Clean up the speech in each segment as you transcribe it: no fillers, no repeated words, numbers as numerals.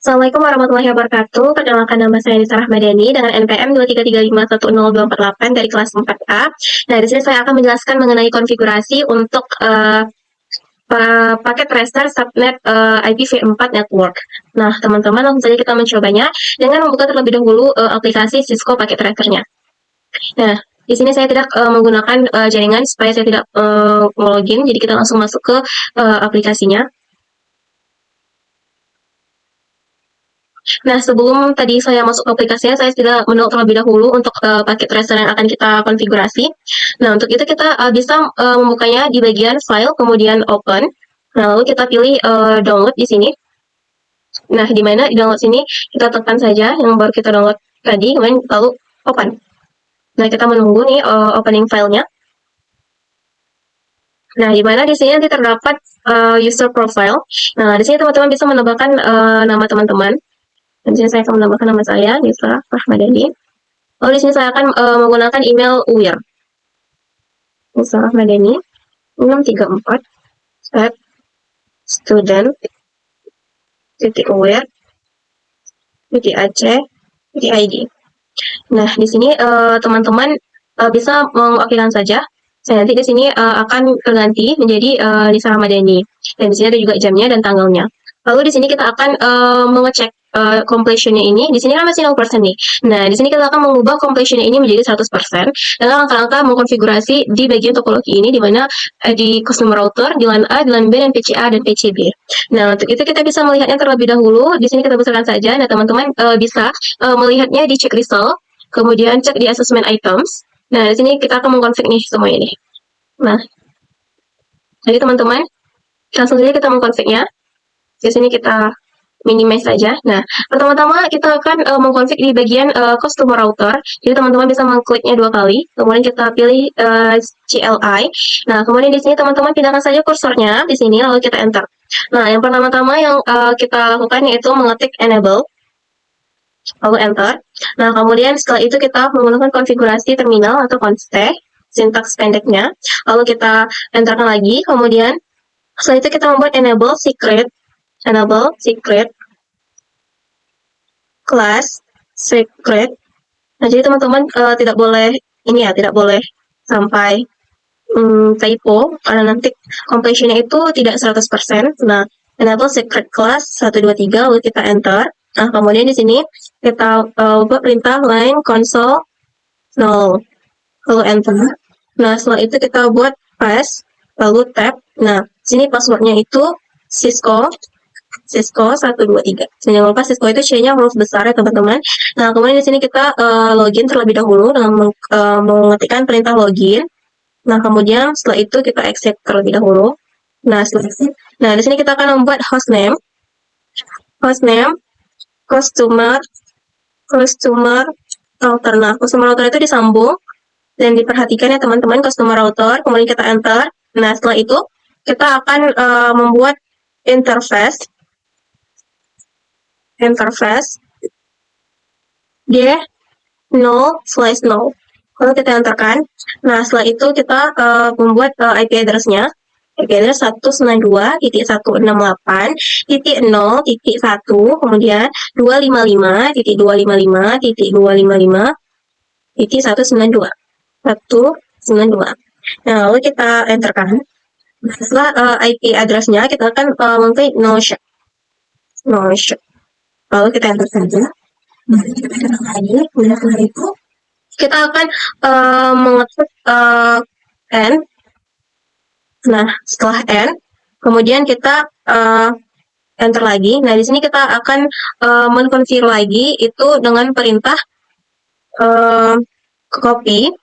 Assalamualaikum warahmatullahi wabarakatuh. Perkenalkan nama saya Nisa Rahmadani dengan NPM 233510248 dari kelas 4A. Nah, di sini saya akan menjelaskan mengenai konfigurasi untuk paket tracer subnet IPv4 network. Nah, teman-teman langsung saja kita mencobanya dengan membuka terlebih dahulu aplikasi Cisco paket tracernya. Nah, di sini saya tidak menggunakan jaringan supaya saya tidak login, jadi kita langsung masuk ke aplikasinya. Nah, sebelum tadi saya masuk ke aplikasinya, saya sudah mendownload terlebih dahulu untuk paket tracer yang akan kita konfigurasi. Nah, untuk itu kita bisa membukanya di bagian file, kemudian open. Nah, lalu kita pilih download di sini. Nah, di mana di download sini kita tekan saja yang baru kita download tadi, kemudian lalu open. Nah, kita menunggu nih opening filenya. Nah, di mana di sini nanti terdapat user profile. Nah, di sini teman-teman bisa menambahkan nama teman-teman. Di sini saya akan menambahkan nama saya, Nisa Rahmadani. Lalu di sini saya akan menggunakan email UIR. Nisa Rahmadani 634 at student.uir.ac.id. Nah, di sini teman-teman bisa mengokeykan saja. Saya nanti di sini akan terganti menjadi Nisa Rahmadani. Dan di sini ada juga jamnya dan tanggalnya. Lalu di sini kita akan mengecek completion-nya ini. Di sini kan masih 0% nih. Nah, di sini kita akan mengubah completion-nya ini menjadi 100% dengan langkah-langkah mengkonfigurasi di bagian topologi ini, di mana di customer router, di LAN A, di LAN B, dan PCA, dan PCB. Nah, untuk itu kita bisa melihatnya terlebih dahulu. Di sini kita besarkan saja. Nah, teman-teman bisa melihatnya di check result, kemudian cek di assessment items. Nah, di sini kita akan mengkonfig nih semua ini. Nah, jadi teman-teman, langsung saja kita mengkonfignya. Di sini kita minimize saja. Nah, pertama-tama kita akan mengkonfig di bagian customer router. Jadi teman-teman bisa mengkliknya 2 kali. Kemudian kita pilih CLI. Nah, kemudian di sini teman-teman pindahkan saja kursornya di sini lalu kita enter. Nah, yang pertama-tama yang kita lakukan yaitu mengetik enable. Lalu enter. Nah, kemudian setelah itu kita menggunakan konfigurasi terminal atau conste, sintaks pendeknya. Lalu kita enterkan lagi. Kemudian setelah itu kita membuat enable secret class secret. Nah, jadi teman-teman tidak boleh ini ya, tidak boleh sampai typo karena nanti completion-nya itu tidak 100%. Nah, enable secret class 123 lalu kita enter. Nah, kemudian di sini kita buat perintah line console 0 lalu enter. Nah, setelah itu kita buat pass lalu tab. Nah, sini passwordnya itu Cisco 123. Jangan lupa Cisco itu C-nya huruf besar ya teman-teman. Nah, kemudian di sini kita login terlebih dahulu dengan mengetikkan perintah login. Nah, kemudian setelah itu kita exit terlebih dahulu. Nah, di sini kita akan membuat hostname customer router. Nah, customer router itu disambung dan diperhatikan ya teman-teman, customer router. Kemudian kita enter. Nah, setelah itu kita akan membuat interface D0/0. Kalau kita enterkan, nah setelah itu kita membuat IP address-nya. IP address 192.168.0.1, kemudian 255.255.255.192. Nah, lalu kita enterkan. Nah, setelah IP address-nya kita akan mengklik no shop. Lalu kita enter saja. Nah, kita enter lagi. Kemudian setelah itu kita akan mengetik N. Nah, setelah N, kemudian kita enter lagi. Nah, di sini kita akan mengkonfirmasi lagi itu dengan perintah copy.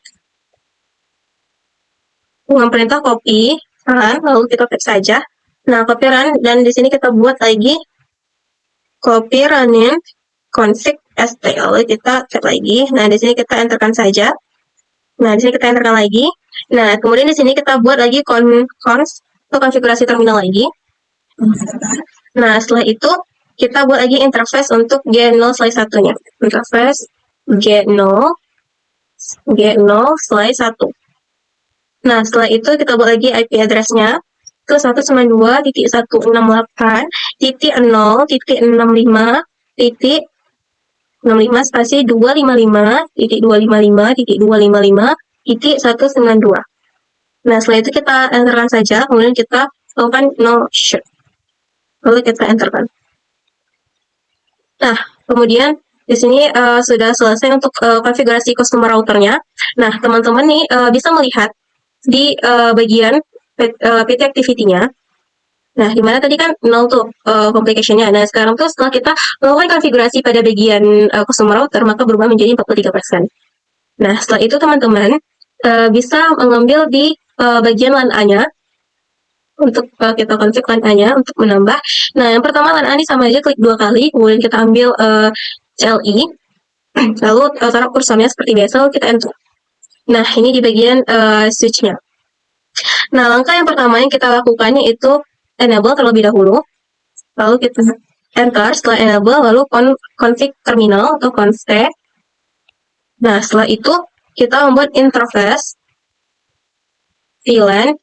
Dengan perintah copy run, lalu kita tap saja. Nah, copy run, dan di sini kita buat lagi copy running config st, lalu kita tap lagi. Nah, di sini kita enterkan saja. Nah, di sini kita enterkan lagi. Nah, kemudian di sini kita buat lagi atau konfigurasi terminal lagi. Nah, setelah itu kita buat lagi interface untuk G0/1-nya. Interface G0/1. Nah, setelah itu kita buat lagi IP address-nya ke 192.168.0.65 titik 65 spasi 255.255.255.192. Nah, setelah itu kita enterkan saja, kemudian kita lakukan no show. Lalu kita enterkan. Nah, kemudian di sini sudah selesai untuk konfigurasi customer routernya. Nah, teman-teman nih bisa melihat di bagian PT activity-nya. Nah, dimana tadi kan 0 tuh complication-nya. Nah, sekarang tuh setelah kita melakukan konfigurasi pada bagian customer router, maka berubah menjadi 43%. Nah, setelah itu teman-teman bisa mengambil di bagian LAN A-nya, untuk kita config LAN A-nya untuk menambah. Nah, yang pertama LAN A ini sama aja, klik 2 kali, kemudian kita ambil CLI, lalu taruh kursornya seperti biasa, lalu kita enter. Nah, ini di bagian switch-nya. Nah, langkah yang pertama yang kita lakukan yaitu enable terlebih dahulu, lalu kita enter. Setelah enable, lalu config terminal atau const. Nah, setelah itu kita membuat interface VLAN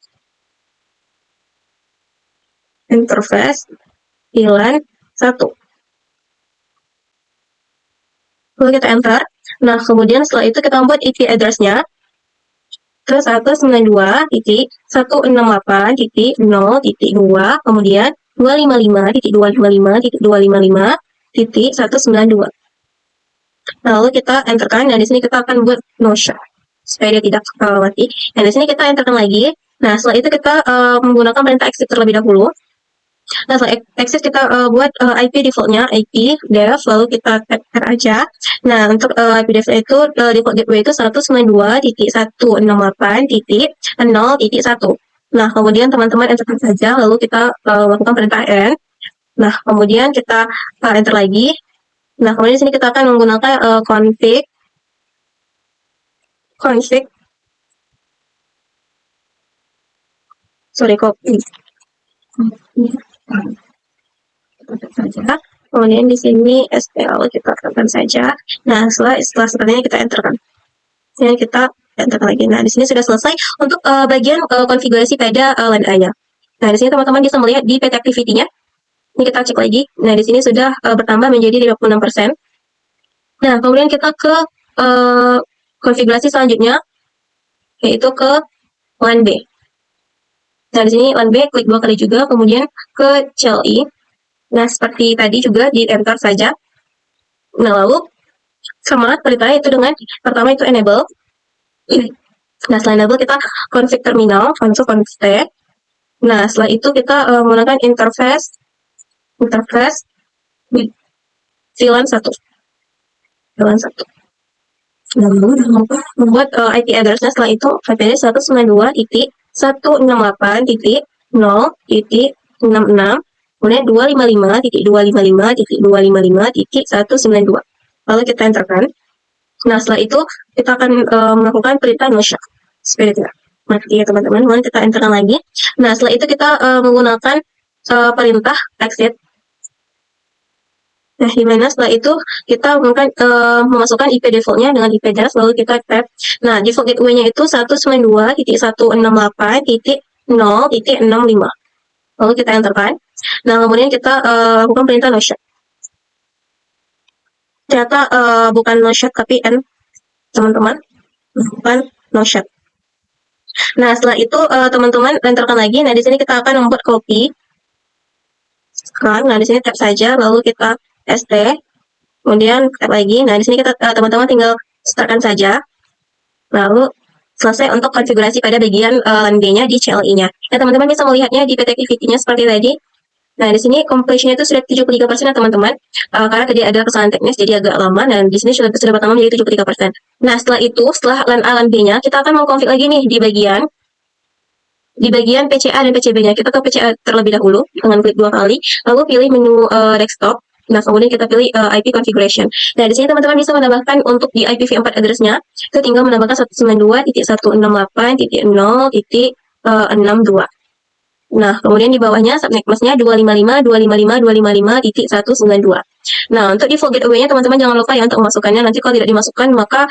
VLAN 1. Lalu kita enter. Nah, kemudian setelah itu kita membuat IP address-nya ke 192.168.0.2, kemudian 255.255.255.192. Lalu kita enterkan. Nah, di sini kita akan buat no show supaya dia tidak mati. Nah, di sini kita enterkan lagi. Nah, setelah itu kita menggunakan perintah exit terlebih dahulu. Nah, setelah exit kita buat IP default-nya, IP def, lalu kita tap R aja. Nah, untuk IP def itu default gateway itu 192.168.0.1. Nah, kemudian teman-teman enterkan saja, lalu kita lakukan perintah N. Nah, kemudian kita enter lagi. Nah, kemudian di sini kita akan menggunakan config copy saja. Kemudian di sini SPL kita tekan saja. Nah, setelah sepertinya kita enterkan. Kemudian kita enterkan lagi. Nah, di sini sudah selesai untuk bagian konfigurasi pada LAN A-nya. Nah, di sini teman-teman bisa melihat di PT activity-nya. Ini kita cek lagi. Nah, di sini sudah bertambah menjadi 56%. Nah, kemudian kita ke konfigurasi selanjutnya, yaitu ke LAN B. Nah, di sini LAN B klik 2 kali juga, kemudian ke CLI. Nah, seperti tadi juga di enter saja. Nah, lalu sama perintahnya itu dengan pertama itu enable. Nah, setelah enable kita config terminal, const. Nah, setelah itu kita menggunakan interface VLAN 1. Lalu membuat IP address-nya setelah itu IP address 192.168.0.66, kemudian 255.255.255.192. Lalu kita enterkan. Nah, setelah itu kita akan melakukan perintah no show supaya tidak mati ya teman-teman. Kemudian kita enterkan lagi. Nah, setelah itu kita menggunakan perintah exit. Nah, dimana setelah itu kita memasukkan IP default-nya dengan IP address, lalu kita tap. Nah, default gateway-nya itu 192.168.0.65. Lalu kita enterkan. Nah, kemudian kita lakukan perintah no show. Ternyata bukan no show tapi N, teman-teman. Bukan no show. Nah, setelah itu teman-teman enterkan lagi. Nah, di sini kita akan membuat copy. Nah, di sini tap saja, lalu kita ST, kemudian tap lagi. Nah, di sini kita teman-teman tinggal startkan saja, lalu selesai untuk konfigurasi pada bagian LAN B-nya di CLI-nya. Nah, teman-teman bisa melihatnya di PT activity-nya seperti tadi. Nah, di sini completion-nya itu sudah 73% ya teman-teman, karena tadi ada kesalahan teknis jadi agak lama. Dan di sini sudah bertambah menjadi 73%. Nah, setelah itu, setelah LAN A LAN B-nya, kita akan mengkonfig lagi nih di bagian PCA dan PCB-nya. Kita ke PCA terlebih dahulu dengan klik 2 kali, lalu pilih menu desktop. Nah, kemudian kita pilih IP configuration. Nah, di sini teman-teman bisa menambahkan untuk di IPv4 address-nya, itu tinggal menambahkan 192.168.0.62. Nah, kemudian di bawahnya subnet mask-nya 255.255.255.192. Nah, untuk default gateway-nya teman-teman jangan lupa ya untuk memasukkannya. Nanti kalau tidak dimasukkan maka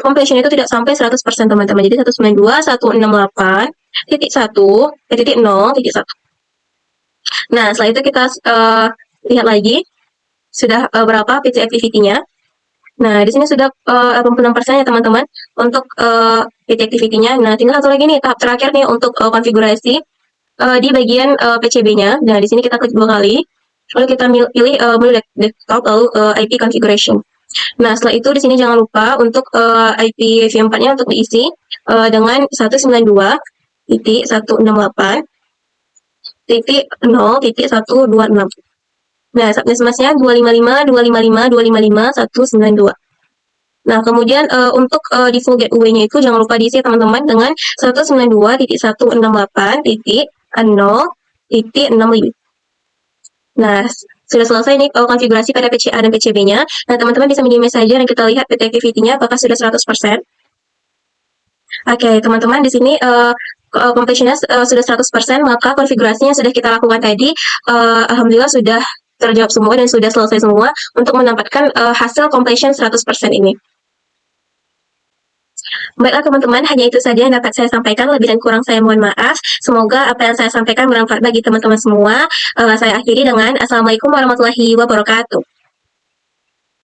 completion itu tidak sampai 100% teman-teman. Jadi 192.168.1.0.1. Nah, setelah itu kita lihat lagi sudah berapa PC activity-nya. Nah, di sini sudah 86% ya teman-teman untuk PC activity-nya. Nah, tinggal satu lagi nih tahap terakhir nih untuk konfigurasi di bagian PCB-nya. Nah, di sini kita klik 2 kali. Lalu kita pilih menu desktop lalu IP configuration. Nah, setelah itu di sini jangan lupa untuk IP V4-nya untuk diisi dengan 192.168.0.126. Nah, subnetmasknya 255.255.255.192. Nah, kemudian untuk default gateway-nya itu jangan lupa diisi teman-teman dengan 192.168.0.65. Nah, sudah selesai nih konfigurasi pada PCA dan PCB-nya. Nah, teman-teman bisa minimize saja dan kita lihat PT activity-nya apakah sudah 100%. Oke, teman-teman di sini completion-nya sudah 100%, maka konfigurasinya sudah kita lakukan tadi, alhamdulillah sudah terjawab semua dan sudah selesai semua untuk mendapatkan hasil completion 100% ini. Baiklah teman-teman, hanya itu saja yang dapat saya sampaikan. Lebih dan kurang saya mohon maaf. Semoga apa yang saya sampaikan bermanfaat bagi teman-teman semua. Saya akhiri dengan Assalamualaikum warahmatullahi wabarakatuh.